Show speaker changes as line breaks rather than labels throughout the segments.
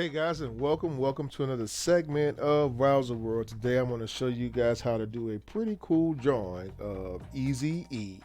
Hey guys, and welcome to another segment of Rowserworld. Today I'm going to show you guys how to do a pretty cool drawing of Eazy-E.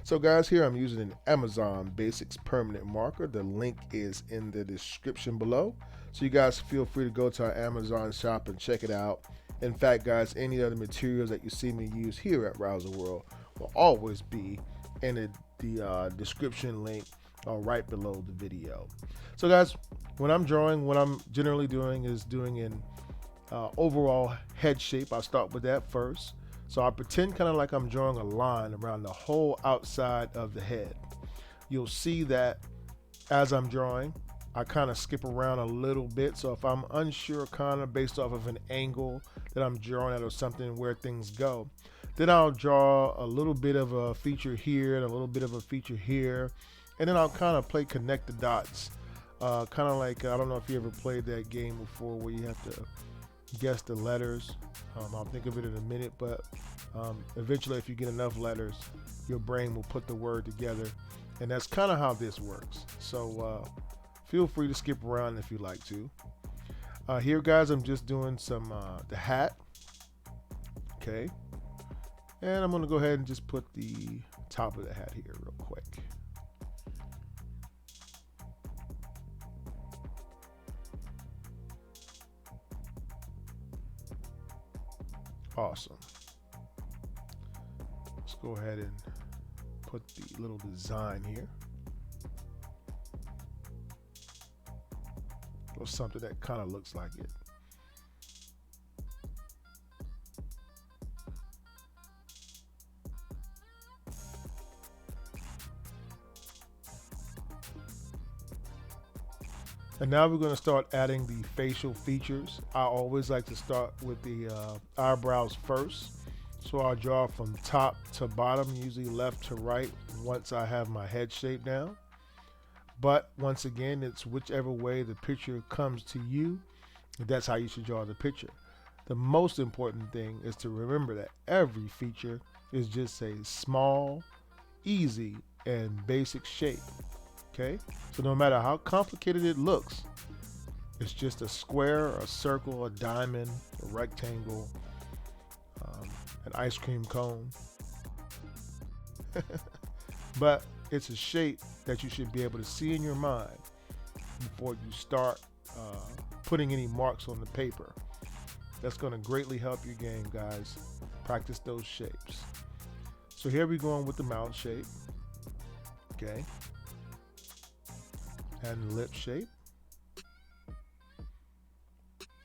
So guys, here I'm using an Amazon Basics permanent marker. The link is in the description below. So you guys feel free to go to our Amazon shop and check it out. In fact guys, any other materials that you see me use here at Rowserworld will always be in the description link right below the video. So guys, when I'm drawing, what I'm generally doing is doing an overall head shape. I'll start with that first. So I pretend kind of like I'm drawing a line around the whole outside of the head. You'll see that as I'm drawing, I kind of skip around a little bit. So if I'm unsure kind of based off of an angle that I'm drawing at or something where things go, then I'll draw a little bit of a feature here and a little bit of a feature here. And then I'll kind of play connect the dots. Kind of like, I don't know if you ever played that game before where you have to guess the letters. I'll think of it in a minute, but eventually if you get enough letters, your brain will put the word together. And that's kind of how this works. So feel free to skip around if you like to. Here guys, I'm just doing some the hat. Okay. And I'm going to go ahead and just put the top of the hat here real quick. Awesome. Let's go ahead and put the little design here. Or something that kind of looks like it. And now we're going to start adding the facial features. I always like to start with the eyebrows first. So I'll draw from top to bottom, usually left to right, once I have my head shape down. But once again, it's whichever way the picture comes to you, that's how you should draw the picture. The most important thing is to remember that every feature is just a small, easy, and basic shape. Okay, so no matter how complicated it looks, it's just a square, a circle, a diamond, a rectangle, an ice cream cone. But it's a shape that you should be able to see in your mind before you start putting any marks on the paper. That's going to greatly help your game, guys. Practice those shapes. So here we're going with the mouth shape. Okay. And lip shape.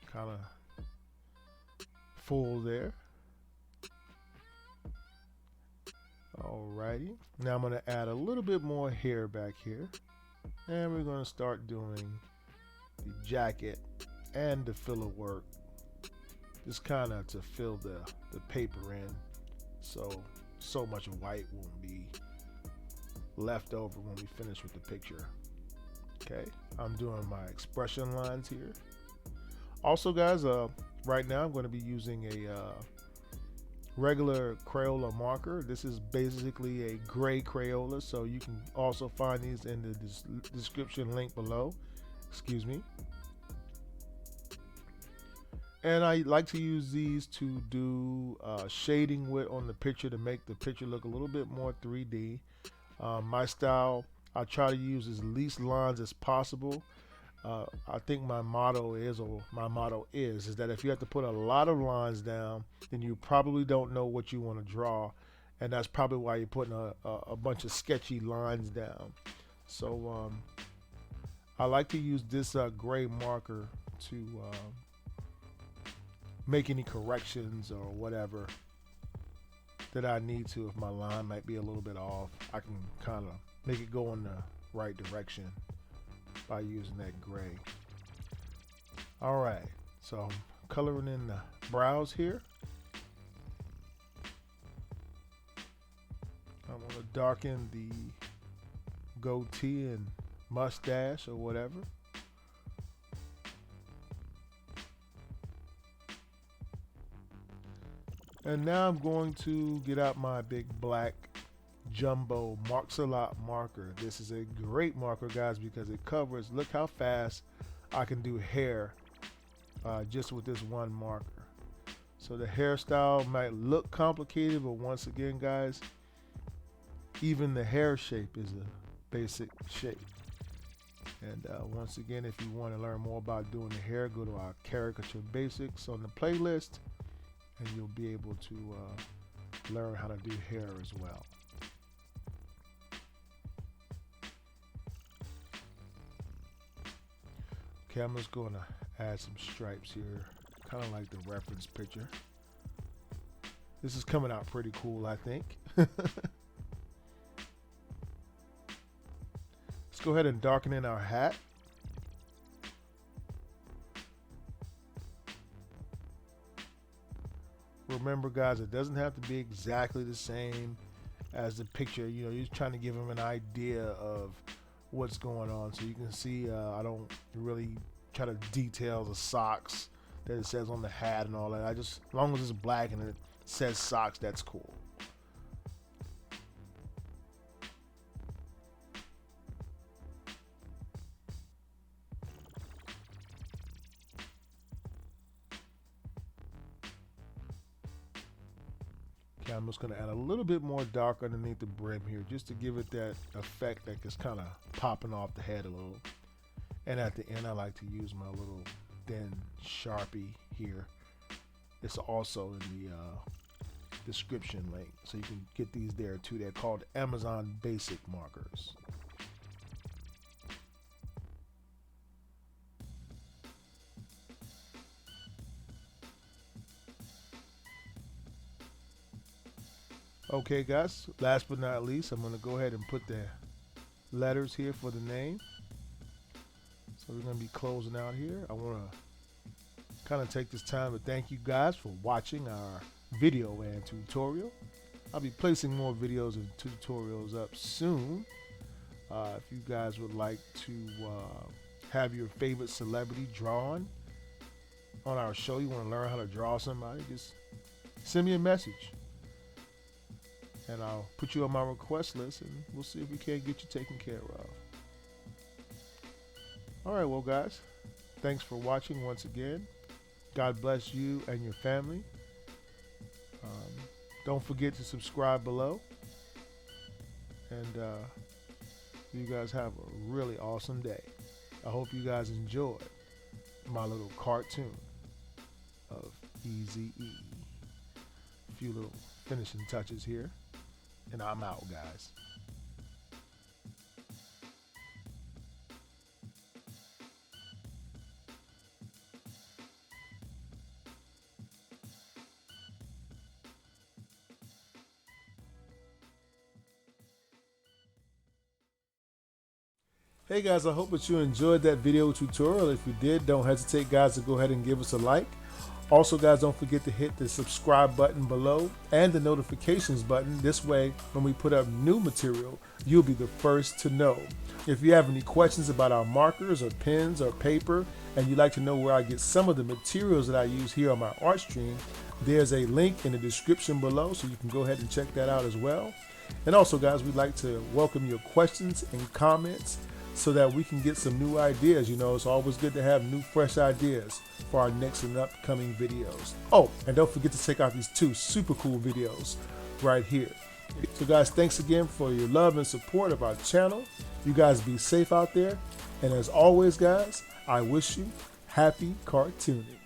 Kind of full there. Alrighty. Now I'm going to add a little bit more hair back here. And we're going to start doing the jacket and the filler work. Just kind of to fill the paper in. So much white won't be left over when we finish with the picture. Okay, I'm doing my expression lines here. Also guys, right now I'm going to be using a regular Crayola marker. This is basically a gray Crayola, so you can also find these in the description link below. Excuse me. And I like to use these to do shading with on the picture to make the picture look a little bit more 3D. My style, I try to use as least lines as possible. I think my motto is that if you have to put a lot of lines down, then you probably don't know what you want to draw, and that's probably why you're putting a bunch of sketchy lines down. So I like to use this gray marker to make any corrections or whatever that I need to. If my line might be a little bit off, I can kind of make it go in the right direction by using that gray. All right, so I'm coloring in the brows here. I want to darken the goatee and mustache or whatever. And now I'm going to get out my big black jumbo Marks a Lot marker. This is a great marker, guys, because it covers, look how fast I can do hair just with this one marker. So the hairstyle might look complicated, but once again, guys, even the hair shape is a basic shape. And once again, if you want to learn more about doing the hair, go to our caricature basics on the playlist, and you'll be able to learn how to do hair as well. Okay, I'm just going to add some stripes here, kind of like the reference picture. This is coming out pretty cool, I think. Let's go ahead and darken in our hat. Remember, guys, it doesn't have to be exactly the same as the picture. You know, you're trying to give them an idea of what's going on. So you can see I don't really try to detail the socks that it says on the hat and all that. I just, as long as it's black and it says socks, that's cool. Okay, I'm just going to add a little bit more dark underneath the brim here just to give it that effect that is kind of popping off the head a little. And at the end, I like to use my little thin Sharpie here. It's also in the description link, so you can get these there too. They're called Amazon Basic markers. Okay, guys, last but not least, I'm going to go ahead and put the letters here for the name. So we're going to be closing out here. I want to kind of take this time to thank you guys for watching our video and tutorial. I'll be placing more videos and tutorials up soon. If you guys would like to have your favorite celebrity drawn on our show, you want to learn how to draw somebody, just send me a message. And I'll put you on my request list, and we'll see if we can't get you taken care of. All right, well, guys, thanks for watching once again. God bless you and your family. Don't forget to subscribe below. And you guys have a really awesome day. I hope you guys enjoyed my little cartoon of Eazy-E. A few little finishing touches here. And I'm out, guys. Hey guys, I hope that you enjoyed that video tutorial. If you did, don't hesitate, guys, to go ahead and give us a like. Also, guys, don't forget to hit the subscribe button below and the notifications button. This way, when we put up new material, you'll be the first to know. If you have any questions about our markers or pens or paper, and you'd like to know where I get some of the materials that I use here on my art stream, there's a link in the description below, so you can go ahead and check that out as well. And also, guys, we'd like to welcome your questions and comments so that we can get some new ideas. You know, it's always good to have new, fresh ideas for our next and upcoming videos. Oh, and don't forget to check out these two super cool videos right here. So guys, thanks again for your love and support of our channel. You guys be safe out there. And as always, guys, I wish you happy cartooning.